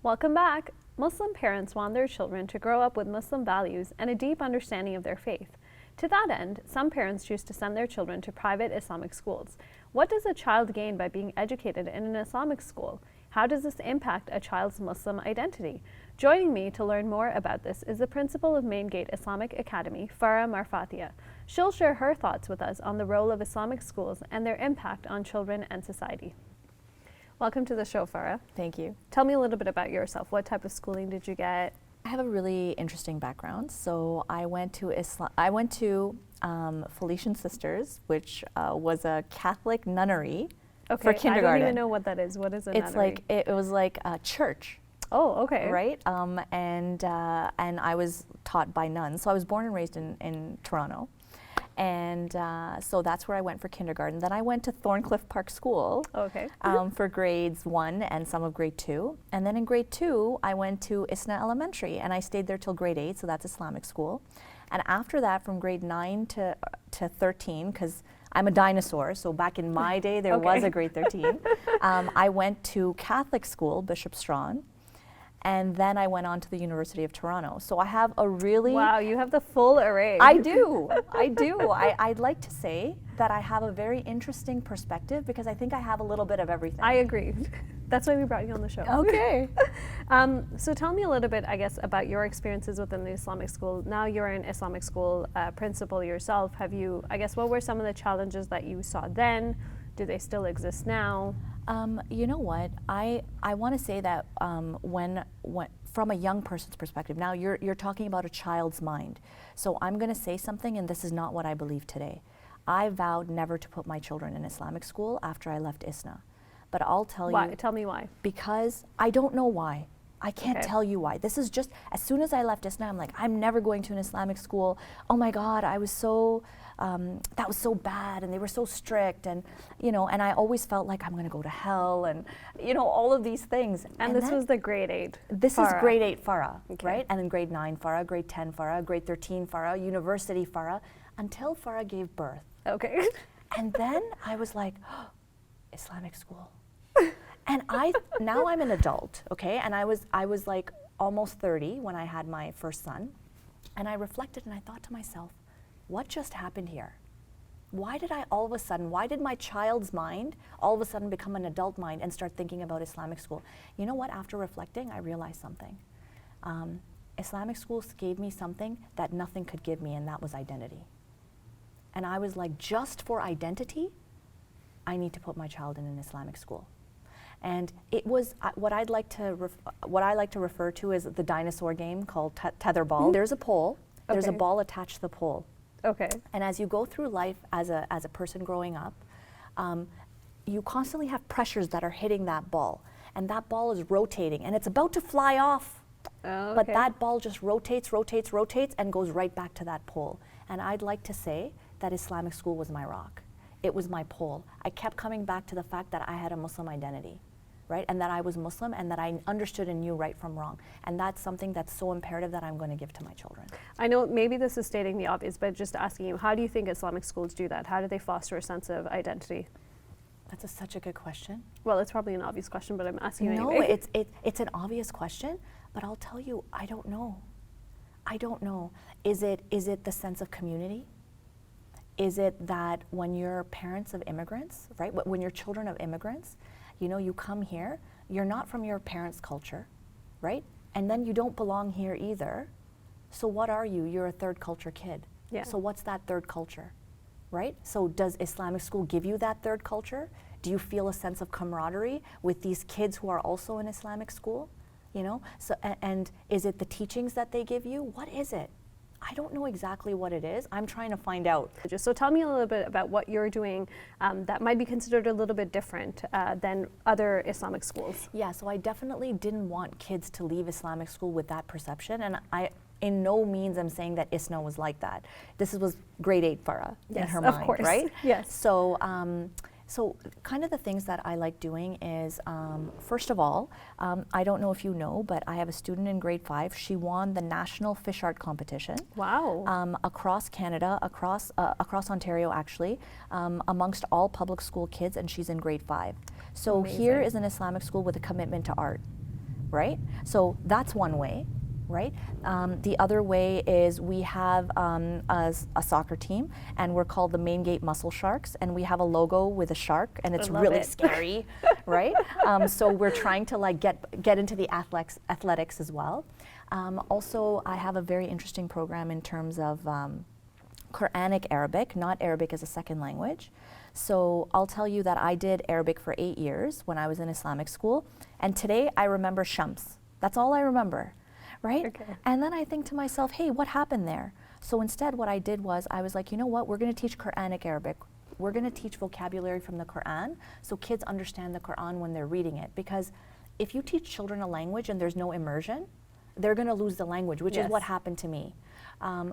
Welcome back. Muslim parents want their children to grow up with Muslim values and a deep understanding of their faith. To that end, some parents choose to send their children to private Islamic schools. What does a child gain by being educated in an Islamic school? How does this impact a child's Muslim identity? Joining me to learn more about this is the principal of Maingate Islamic Academy, Farrah Marfatia. She'll share her thoughts with us on the role of Islamic schools and their impact on children and society. Welcome to the show, Farrah. Thank you. Tell me a little bit about yourself. What type of schooling did you get? I have a really interesting background. So I went to Felician Sisters, which was a Catholic nunnery for kindergarten. I don't even know what that is. What is a nunnery? It was like a church. Oh, okay. Right? And I was taught by nuns. So I was born and raised in Toronto. And so that's where I went for kindergarten. Then I went to Thorncliffe Park School for grades 1 and some of grade 2. And then in grade 2, I went to Isna Elementary, and I stayed there till grade 8, so that's Islamic school. And after that, from grade 9 to 13, because I'm a dinosaur, so back in my day, there was a grade 13, I went to Catholic school, Bishop Strawn. And then I went on to the University of Toronto. So I have a really... Wow, you have the full array. I do. I'd like to say that I have a very interesting perspective because I think I have a little bit of everything. I agree. That's why we brought you on the show. Okay. So tell me a little bit, I guess, about your experiences within the Islamic school. Now you're an Islamic school principal yourself. What were some of the challenges that you saw then? Do they still exist now? You know what? I want to say that when from a young person's perspective, now you're talking about a child's mind. So I'm going to say something, and this is not what I believe today. I vowed never to put my children in Islamic school after I left ISNA. But I'll tell you. Tell me why. Because I don't know why. I can't tell you why. This is just, as soon as I left ISNA, I'm like, I'm never going to an Islamic school. Oh my God, I was so, that was so bad, and they were so strict, and and I always felt like I'm going to go to hell, and all of these things. And this was the grade 8. This Farrah. is grade 8 Farrah, right? And then grade 9 Farrah, grade 10 Farrah, grade 13 Farrah, university Farrah, until Farrah gave birth. Okay. And then I was like, oh, Islamic school. And now I'm an adult, okay? And I was like almost 30 when I had my first son. And I reflected and I thought to myself, what just happened here? Why did my child's mind all of a sudden become an adult mind and start thinking about Islamic school? You know what, after reflecting, I realized something. Islamic schools gave me something that nothing could give me, and that was identity. And I was like, just for identity, I need to put my child in an Islamic school. And it was what I like to refer to as the dinosaur game called tetherball. There's a pole. There's a ball attached to the pole. Okay. And as you go through life as a person growing up, you constantly have pressures that are hitting that ball, and that ball is rotating, and it's about to fly off. But that ball just rotates, and goes right back to that pole. And I'd like to say that Islamic school was my rock. It was my pole. I kept coming back to the fact that I had a Muslim identity, right? And that I was Muslim, and that I understood and knew right from wrong. And that's something that's so imperative that I'm going to give to my children. I know maybe this is stating the obvious, but just asking you, how do you think Islamic schools do that? How do they foster a sense of identity? That's such a good question. Well, it's probably an obvious question, but I'm asking you anyway. No, it's an obvious question, but I'll tell you, I don't know. I don't know. Is it the sense of community? Is it that when you're parents of immigrants, right? When you're children of immigrants, you come here, you're not from your parents' culture, right? And then you don't belong here either. So what are you? You're a third culture kid. Yeah. So what's that third culture, right? So does Islamic school give you that third culture? Do you feel a sense of camaraderie with these kids who are also in Islamic school? So and is it the teachings that they give you? What is it? I don't know exactly what it is. I'm trying to find out. So tell me a little bit about what you're doing that might be considered a little bit different than other Islamic schools. Yeah, so I definitely didn't want kids to leave Islamic school with that perception, and I in no means am saying that ISNA was like that. This was grade 8 Farrah in her mind, course. Right? Yes. So kind of the things that I like doing is, first of all, I don't know if you know, but I have a student in grade 5. She won the National Fish Art Competition. Wow. Across Canada, across Ontario actually, amongst all public school kids, and she's in grade 5. So Amazing. Here is an Islamic school with a commitment to art. right? So that's one way, right? The other way is we have a soccer team, and we're called the Maingate Muscle Sharks, and we have a logo with a shark, and it's really scary, right? So we're trying to like get into the athletics as well. Also, I have a very interesting program in terms of Quranic Arabic, not Arabic as a second language. So I'll tell you that I did Arabic for 8 years when I was in Islamic school, and today I remember Shams. That's all I remember, right? Okay. And then I think to myself, hey, what happened there? So instead what I did was I was like, you know what, we're going to teach Quranic Arabic. We're going to teach vocabulary from the Quran so kids understand the Quran when they're reading it. Because if you teach children a language and there's no immersion, they're going to lose the language, which is what happened to me.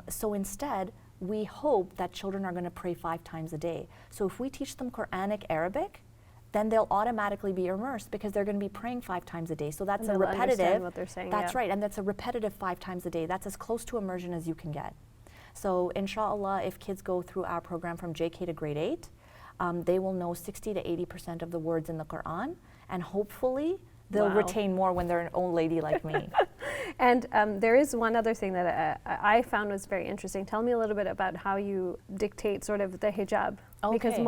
So instead, we hope that children are going to pray 5 times a day. So if we teach them Quranic Arabic, then they'll automatically be immersed because they're going to be praying 5 times a day. So that's a repetitive. What they're saying, that's right, and that's a repetitive 5 times a day. That's as close to immersion as you can get. So inshallah, if kids go through our program from JK to grade 8, they will know 60 to 80% of the words in the Quran, and hopefully they'll retain more when they're an old lady like me. And there is one other thing that I found was very interesting. Tell me a little bit about how you dictate sort of the hijab. Okay. Because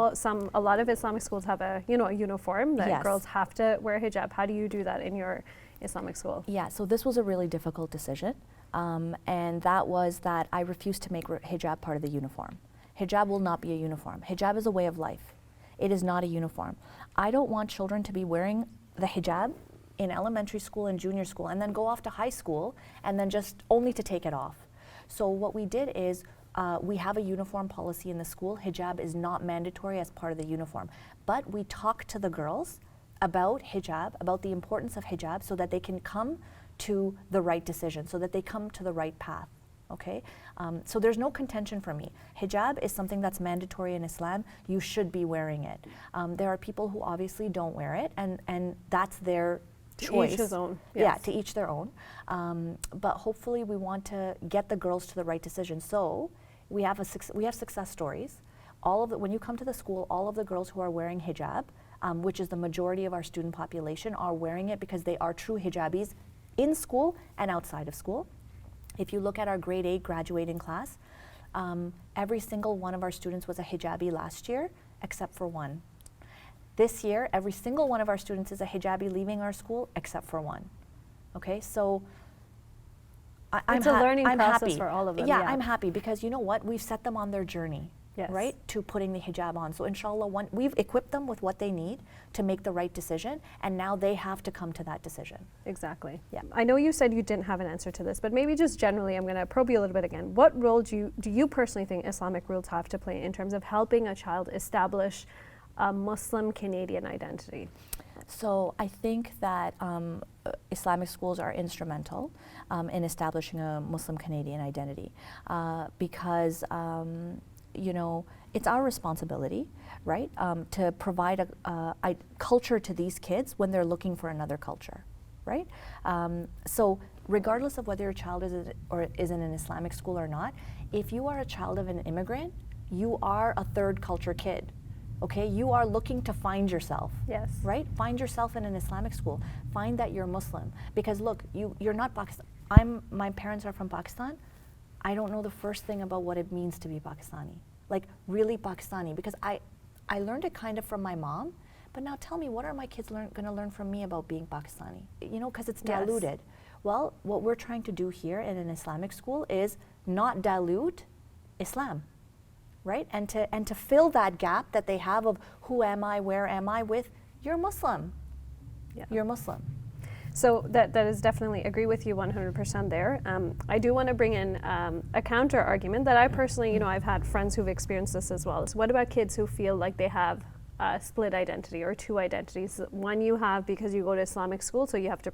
a lot of Islamic schools have a uniform that girls have to wear hijab. How do you do that in your Islamic school? Yeah, so this was a really difficult decision, and that was that I refused to make hijab part of the uniform. Hijab will not be a uniform. Hijab is a way of life. It is not a uniform. I don't want children to be wearing the hijab in elementary school and junior school and then go off to high school and then just only to take it off. So what we did is we have a uniform policy in the school. Hijab is not mandatory as part of the uniform. But we talk to the girls about hijab, about the importance of hijab, so that they can come to the right decision, so that they come to the right path. Okay? So there's no contention for me. Hijab is something that's mandatory in Islam. You should be wearing it. There are people who obviously don't wear it, and that's their choice. To each his own. Yes. Yeah, to each their own. But hopefully we want to get the girls to the right decision. So we have success stories. When you come to the school, all of the girls who are wearing hijab, which is the majority of our student population, are wearing it because they are true hijabis in school and outside of school. If you look at our grade 8 graduating class, every single one of our students was a hijabi last year, except for one. This year, every single one of our students is a hijabi leaving our school, except for one. Okay, so it's a learning process happy. For all of them. Yeah, I'm happy because you know what? We've set them on their journey, yes. right, to putting the hijab on. So inshallah, we've equipped them with what they need to make the right decision, and now they have to come to that decision. Exactly. Yeah. I know you said you didn't have an answer to this, but maybe just generally, I'm going to probe you a little bit again. What role do you personally think Islamic rules have to play in terms of helping a child establish a Muslim Canadian identity? So I think that Islamic schools are instrumental in establishing a Muslim Canadian identity because it's our responsibility, right, to provide a culture to these kids when they're looking for another culture, right? So regardless of whether your child is in an Islamic school or not, if you are a child of an immigrant, you are a third culture kid. Okay, you are looking to find yourself. Yes. Right? Find yourself in an Islamic school. Find that you're Muslim. Because look, you're not Pakistan. My parents are from Pakistan. I don't know the first thing about what it means to be Pakistani. Like really Pakistani. Because I learned it kind of from my mom. But now tell me, what are my kids going to learn from me about being Pakistani? Because it's diluted. Yes. Well, what we're trying to do here in an Islamic school is not dilute Islam. Right? And to fill that gap that they have of who am I, where am I with, you're Muslim. Yeah. You're Muslim. So that is definitely, agree with you 100% there. I do want to bring in a counter argument that I personally, I've had friends who've experienced this as well. So what about kids who feel like they have a split identity or two identities? One you have because you go to Islamic school, so you have to,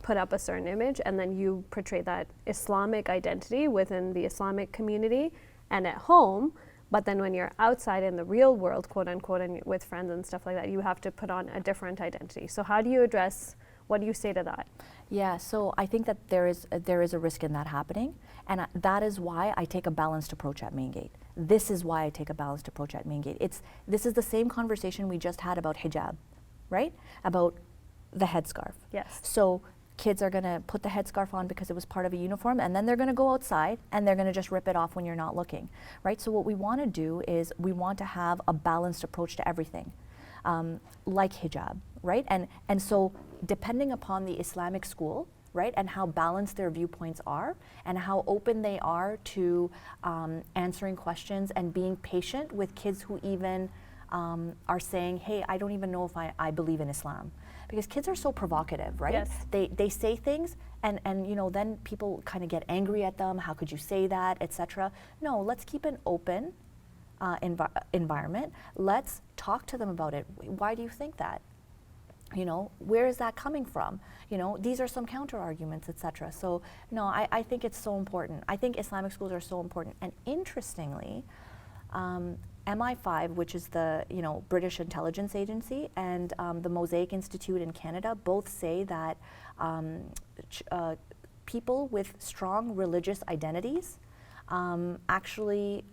put up a certain image, and then you portray that Islamic identity within the Islamic community and at home, but then when you're outside in the real world, quote unquote, and with friends and stuff like that, you have to put on a different identity. So how do you address, what do you say to that? Yeah, so I think that there is a risk in that happening, and that is why I take a balanced approach at Maingate. This is why I take a balanced approach at Maingate. This is the same conversation we just had about hijab, right? About the headscarf. Yes. So kids are going to put the headscarf on because it was part of a uniform, and then they're going to go outside and they're going to just rip it off when you're not looking, right? So what we want to do is we want to have a balanced approach to everything, like hijab, right? And so depending upon the Islamic school, right, and how balanced their viewpoints are and how open they are to answering questions and being patient with kids who even are saying, hey, I don't even know if I believe in Islam. Because kids are so provocative, right? Yes. They say things and you know, then people kind of get angry at them. How could you say that, etc. No, let's keep an open environment. Let's talk to them about it. Why do you think that? You know, where is that coming from? You know, these are some counter arguments, etc. So no, I think it's so important. I think Islamic schools are so important. And interestingly, MI5, which is the British intelligence agency, and the Mosaic Institute in Canada both say that people with strong religious identities actually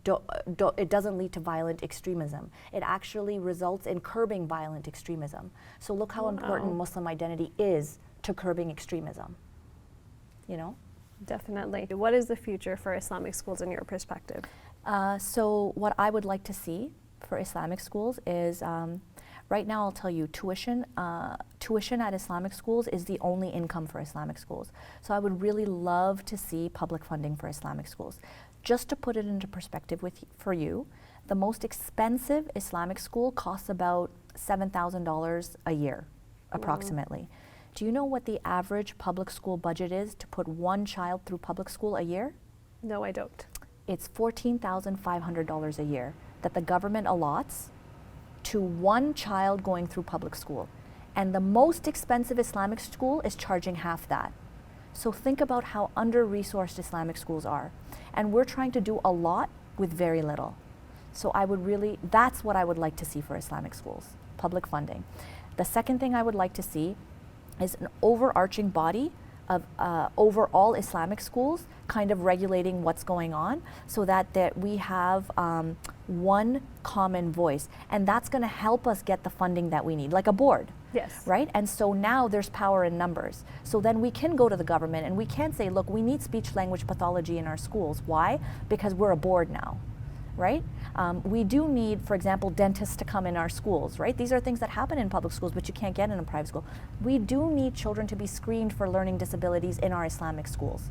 it doesn't lead to violent extremism. It actually results in curbing violent extremism. So look how important Muslim identity is to curbing extremism. You know? Definitely. What is the future for Islamic schools in your perspective? So what I would like to see for Islamic schools is, right now I'll tell you, tuition at Islamic schools is the only income for Islamic schools. So I would really love to see public funding for Islamic schools. Just to put it into perspective for you, the most expensive Islamic school costs about $7,000 a year, approximately. Do you know what the average public school budget is to put one child through public school a year? No, I don't. It's $14,500 a year that the government allots to one child going through public school. And the most expensive Islamic school is charging half that. So think about how under-resourced Islamic schools are. And we're trying to do a lot with very little. So that's what I would like to see for Islamic schools, public funding. The second thing I would like to see is an overarching body of overall Islamic schools kind of regulating what's going on, so that we have one common voice. And that's going to help us get the funding that we need, like a board. Yes. Right? And so now there's power in numbers. So then we can go to the government and we can say, look, we need speech language pathology in our schools. Why? Because we're a board now. Right? We do need, for example, dentists to come in our schools, right? These are things that happen in public schools, but you can't get in a private school. We do need children to be screened for learning disabilities in our Islamic schools,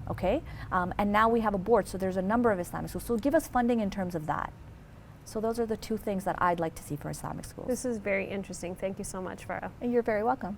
okay? And now we have a board, so there's a number of Islamic schools. So give us funding in terms of that. So those are the two things that I'd like to see for Islamic schools. This is very interesting. Thank you so much, Farrah. And you're very welcome.